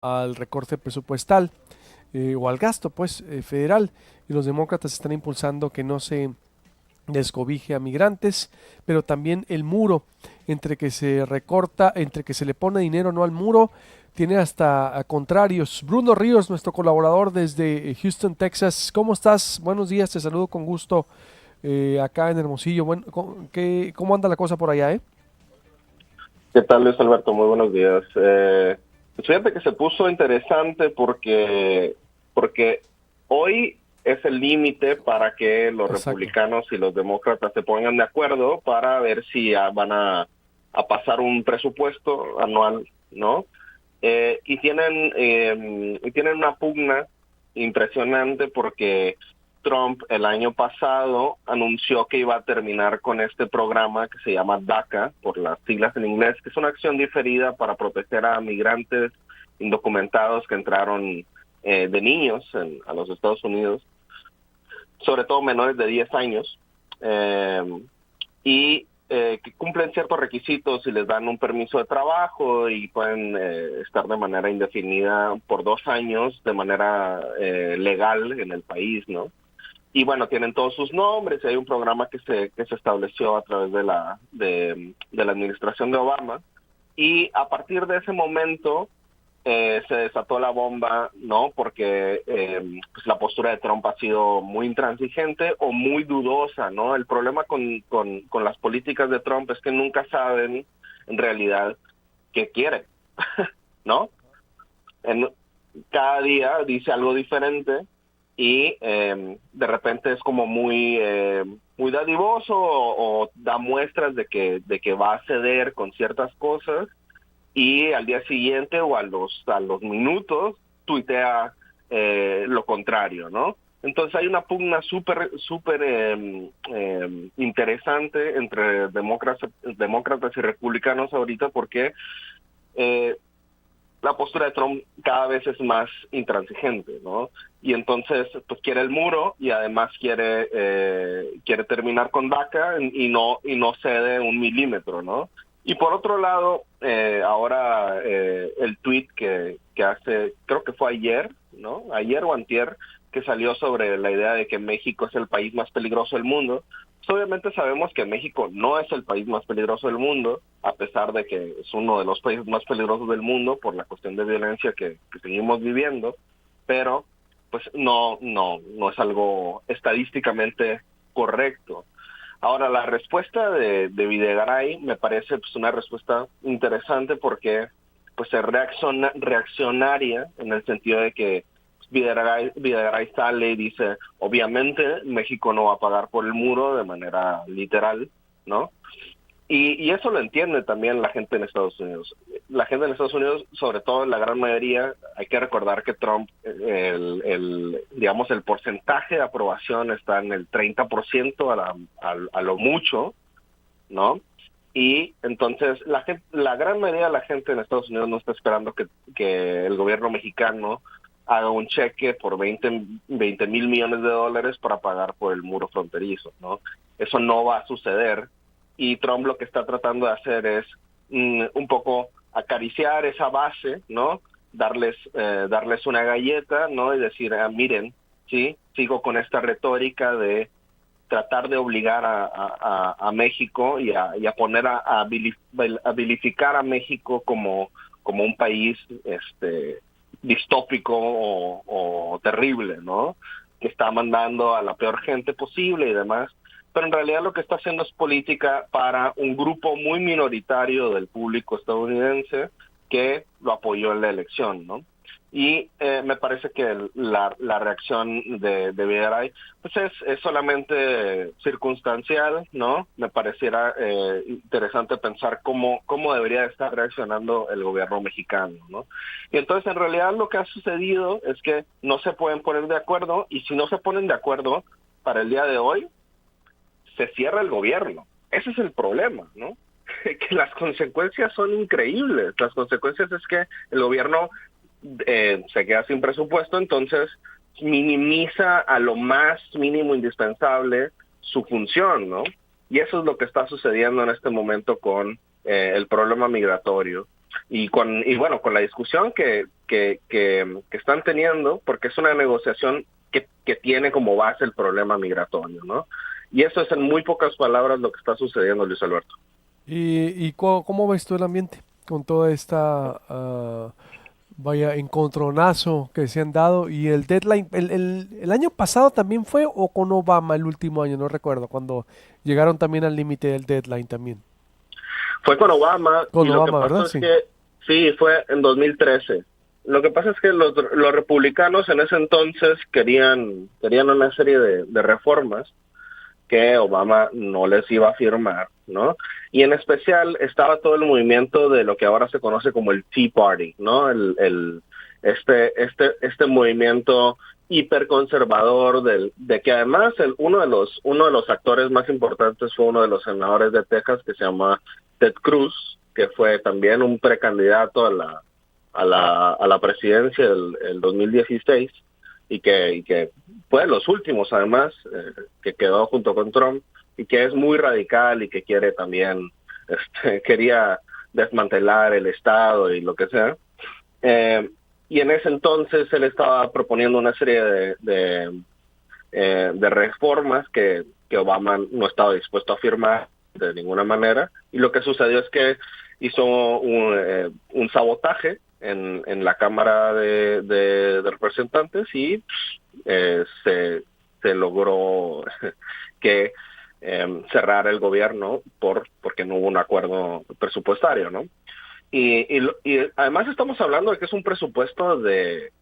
al recorte presupuestal o al gasto pues federal, y los demócratas están impulsando que no se descobije a migrantes, pero también el muro, entre que se recorta, entre que se le pone dinero no al muro, tiene hasta a contrarios. Bruno Ríos, nuestro colaborador desde Houston, Texas. ¿Cómo estás? Buenos días, te saludo con gusto acá en Hermosillo. Bueno, ¿cómo anda la cosa por allá, eh? ¿Qué tal, Luis Alberto? Muy buenos días. Pues fíjate que se puso interesante porque hoy es el límite para que los Exacto. republicanos y los demócratas se pongan de acuerdo para ver si van a pasar un presupuesto anual, ¿no? Y tienen una pugna impresionante porque Trump el año pasado anunció que iba a terminar con este programa que se llama DACA, por las siglas en inglés, que es una acción diferida para proteger a migrantes indocumentados que entraron de niños a los Estados Unidos, sobre todo menores de 10 años. Eh, y que cumplen ciertos requisitos y les dan un permiso de trabajo y pueden estar de manera indefinida por 2 años de manera legal en el país, ¿no? Y bueno, tienen todos sus nombres y hay un programa que se estableció a través de la administración de Obama. Y a partir de ese momento se desató la bomba, ¿no? Porque pues la postura de Trump ha sido muy intransigente o muy dudosa, ¿no? El problema con las políticas de Trump es que nunca saben en realidad qué quiere, ¿no? En, Cada día dice algo diferente y de repente es como muy dadivoso o da muestras de que va a ceder con ciertas cosas y al día siguiente o a los minutos tuitea lo contrario, ¿no? Entonces hay una pugna súper interesante entre demócratas y republicanos ahorita porque eh, la postura de Trump cada vez es más intransigente, ¿no? Y entonces, pues quiere el muro y además quiere terminar con DACA y no cede un milímetro, ¿no? Y por otro lado, ahora el tweet que hace, creo que fue ayer, ¿no? Ayer o antier, que salió sobre la idea de que México es el país más peligroso del mundo. Pues obviamente sabemos que México no es el país más peligroso del mundo, a pesar de que es uno de los países más peligrosos del mundo por la cuestión de violencia que seguimos viviendo, pero pues no es algo estadísticamente correcto. Ahora, la respuesta de Videgaray me parece pues una respuesta interesante porque pues es reaccionaria en el sentido de que Videgaray sale y dice, obviamente México no va a pagar por el muro de manera literal, ¿no? Y eso lo entiende también la gente en Estados Unidos. La gente en Estados Unidos, sobre todo la gran mayoría, hay que recordar que Trump, digamos, el porcentaje de aprobación está en el 30% a lo mucho, ¿no? Y entonces la gran mayoría de la gente en Estados Unidos no está esperando que el gobierno mexicano haga un cheque por 20 mil millones de dólares para pagar por el muro fronterizo, ¿no? Eso no va a suceder y Trump lo que está tratando de hacer es un poco acariciar esa base, ¿no? Darles una galleta, ¿no? Y decir, miren, sí, sigo con esta retórica de tratar de obligar a México y a poner a vilificar a México como un país distópico o terrible, ¿no? Que está mandando a la peor gente posible y demás. Pero en realidad lo que está haciendo es política para un grupo muy minoritario del público estadounidense que lo apoyó en la elección, ¿no? Y me parece que la reacción de Videgaray pues es solamente circunstancial, ¿no? Me pareciera interesante pensar cómo debería estar reaccionando el gobierno mexicano, ¿no? Y entonces en realidad lo que ha sucedido es que no se pueden poner de acuerdo y si no se ponen de acuerdo para el día de hoy, se cierra el gobierno. Ese es el problema, ¿no? Que las consecuencias son increíbles. Las consecuencias es que el gobierno se queda sin presupuesto, entonces minimiza a lo más mínimo indispensable su función, ¿no? Y eso es lo que está sucediendo en este momento con el problema migratorio y bueno, con la discusión que están teniendo, porque es una negociación que tiene como base el problema migratorio, ¿no? Y eso es en muy pocas palabras lo que está sucediendo, Luis Alberto. ¿Y cómo ves tú el ambiente con toda esta, vaya, encontronazo que se han dado y el deadline? El año pasado también fue o con Obama el último año, no recuerdo, cuando llegaron también al límite del deadline también. Fue con Obama y Con lo que Obama, ¿verdad? pasó es Sí. que sí, fue en 2013. Lo que pasa es que los republicanos en ese entonces querían una serie de reformas que Obama no les iba a firmar, ¿no? Y en especial estaba todo el movimiento de lo que ahora se conoce como el Tea Party, ¿no? Este movimiento hiperconservador de que además uno de los actores más importantes fue uno de los senadores de Texas que se llama Ted Cruz, que fue también un precandidato a la presidencia el 2016 y que fue de los últimos además, que quedó junto con Trump y que es muy radical y que quiere también, quería desmantelar el Estado y lo que sea. Y en ese entonces él estaba proponiendo una serie de reformas que Obama no estaba dispuesto a firmar de ninguna manera. Y lo que sucedió es que hizo un sabotaje en la Cámara de Representantes y se logró que cerrara el gobierno porque no hubo un acuerdo presupuestario, ¿no? Y además estamos hablando de que es un presupuesto de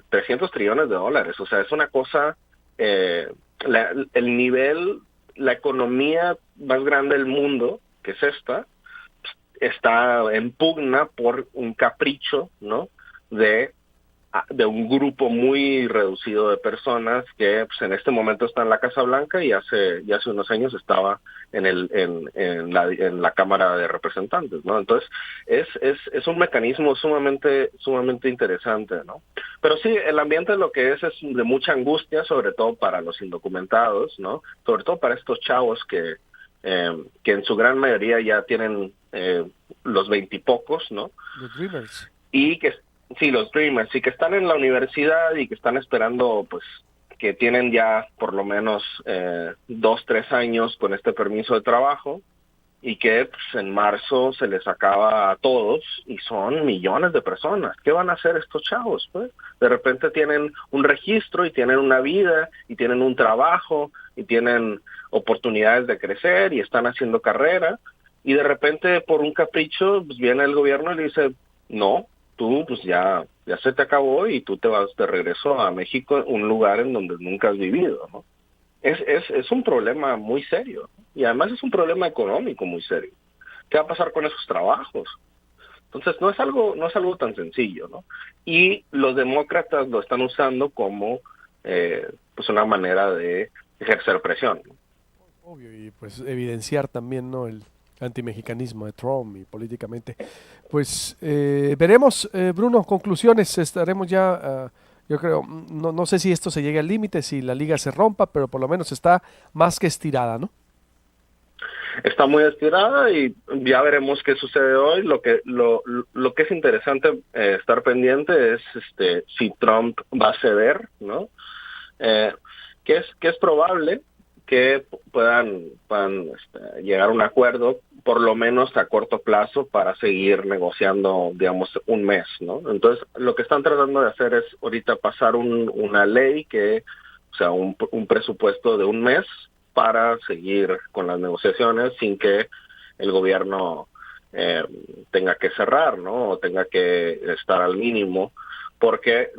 300 trillones de dólares. O sea, es una cosa, el nivel, la economía más grande del mundo, que es esta, está en pugna por un capricho, ¿no? De un grupo muy reducido de personas que pues, en este momento está en la Casa Blanca y hace unos años estaba en la Cámara de Representantes, ¿no? Entonces es un mecanismo sumamente interesante, ¿no? Pero sí, el ambiente lo que es de mucha angustia, sobre todo para los indocumentados, ¿no? Sobre todo para estos chavos que en su gran mayoría ya tienen los 20 y pocos, ¿no? Los Dreamers. Y que sí, los Dreamers, y que están en la universidad y que están esperando, pues, que tienen ya por lo menos 2, 3 años con este permiso de trabajo y que pues, en marzo se les acaba a todos y son millones de personas. ¿Qué van a hacer estos chavos? Pues de repente tienen un registro y tienen una vida y tienen un trabajo y tienen oportunidades de crecer y están haciendo carrera y de repente por un capricho pues, viene el gobierno y le dice, no, tú pues ya se te acabó y tú te vas de regreso a México, un lugar en donde nunca has vivido, ¿no? Es un problema muy serio y además es un problema económico muy serio. ¿Qué va a pasar con esos trabajos? Entonces no es algo tan sencillo, ¿no? Y los demócratas lo están usando como pues una manera de ejercer presión, ¿no? Obvio, y pues evidenciar también, ¿no? El antimexicanismo de Trump y políticamente. Pues veremos, Bruno, conclusiones, estaremos ya, yo creo, no sé si esto se llegue al límite, si la liga se rompa, pero por lo menos está más que estirada, ¿no? Está muy estirada y ya veremos qué sucede hoy. Lo que es interesante estar pendiente es si Trump va a ceder, ¿no? Que es probable que puedan llegar a un acuerdo, por lo menos a corto plazo, para seguir negociando, digamos, un mes, ¿no? Entonces, lo que están tratando de hacer es ahorita pasar una ley o sea, un presupuesto de un mes para seguir con las negociaciones sin que el gobierno tenga que cerrar, ¿no? O tenga que estar al mínimo porque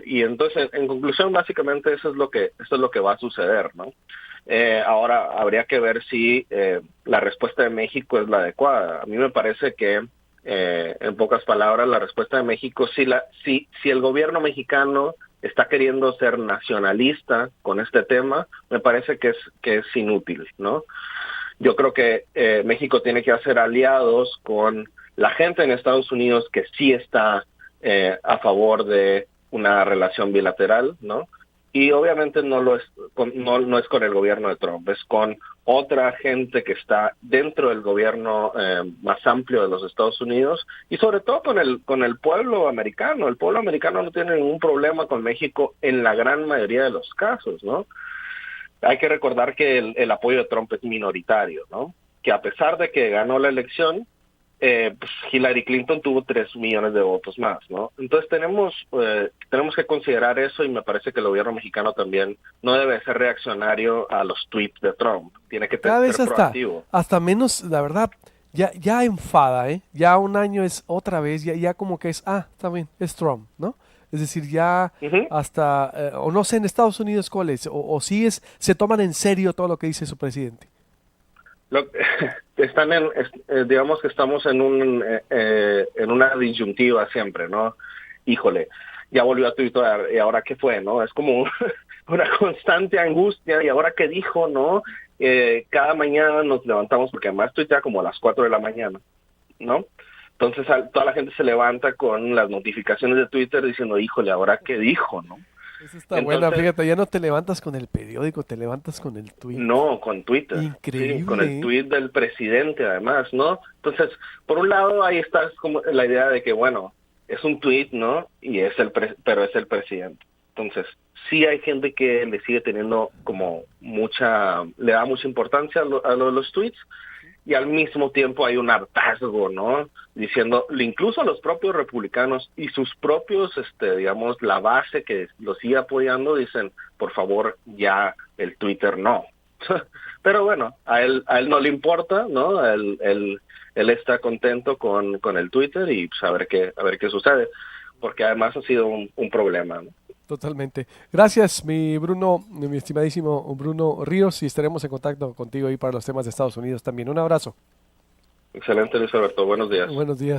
y entonces en conclusión básicamente eso es lo que va a suceder, ¿no? Ahora habría que ver si la respuesta de México es la adecuada. A mí me parece que en pocas palabras la respuesta de México si el gobierno mexicano está queriendo ser nacionalista con este tema, me parece que es inútil, ¿no? Yo creo que México tiene que hacer aliados con la gente en Estados Unidos que sí está a favor de una relación bilateral, ¿no? Y obviamente no es con el gobierno de Trump, es con otra gente que está dentro del gobierno más amplio de los Estados Unidos y sobre todo con el pueblo americano. El pueblo americano no tiene ningún problema con México en la gran mayoría de los casos, ¿no? Hay que recordar que el apoyo de Trump es minoritario, ¿no? Que a pesar de que ganó la elección, pues Hillary Clinton tuvo 3 millones de votos más, ¿no? Entonces tenemos que considerar eso y me parece que el gobierno mexicano también no debe ser reaccionario a los tweets de Trump. Tiene que Cada vez ser proactivo. hasta menos, la verdad, ya enfada, ¿eh? Ya un año es otra vez, ya como que es, está bien, es Trump, ¿no? Es decir, ya Ujú. hasta, o no sé en Estados Unidos cuál es, o sí se toman en serio todo lo que dice su presidente. Lo- digamos que estamos en una disyuntiva siempre, ¿no? Híjole, ya volvió a tuitear, ¿y ahora qué fue, no? Es como una constante angustia, ¿y ahora qué dijo, no? Cada mañana nos levantamos, porque además tuitea como a las 4 de la mañana, ¿no? Entonces toda la gente se levanta con las notificaciones de Twitter diciendo, híjole, ¿ahora qué dijo, no? Eso está buena, Entonces, fíjate, ya no te levantas con el periódico, te levantas con el tweet. no, con Twitter, sí, con el Increíble, ¿eh? tweet del presidente además, ¿no? Entonces, por un lado ahí está como la idea de que, bueno, es un tweet, ¿no? Y pero es el presidente. Entonces, sí hay gente que le sigue teniendo como le da mucha importancia a los tweets, y al mismo tiempo hay un hartazgo, ¿no? Diciendo, incluso los propios republicanos y sus propios, digamos, la base que los sigue apoyando, dicen, por favor, ya el Twitter no. Pero bueno, a él no le importa, ¿no? Él está contento con el Twitter y pues, a ver qué sucede, porque además ha sido un problema, ¿no? Totalmente. Gracias, mi estimadísimo Bruno Ríos, y estaremos en contacto contigo ahí para los temas de Estados Unidos también. Un abrazo. Excelente, Luis Alberto. Buenos días. Buenos días.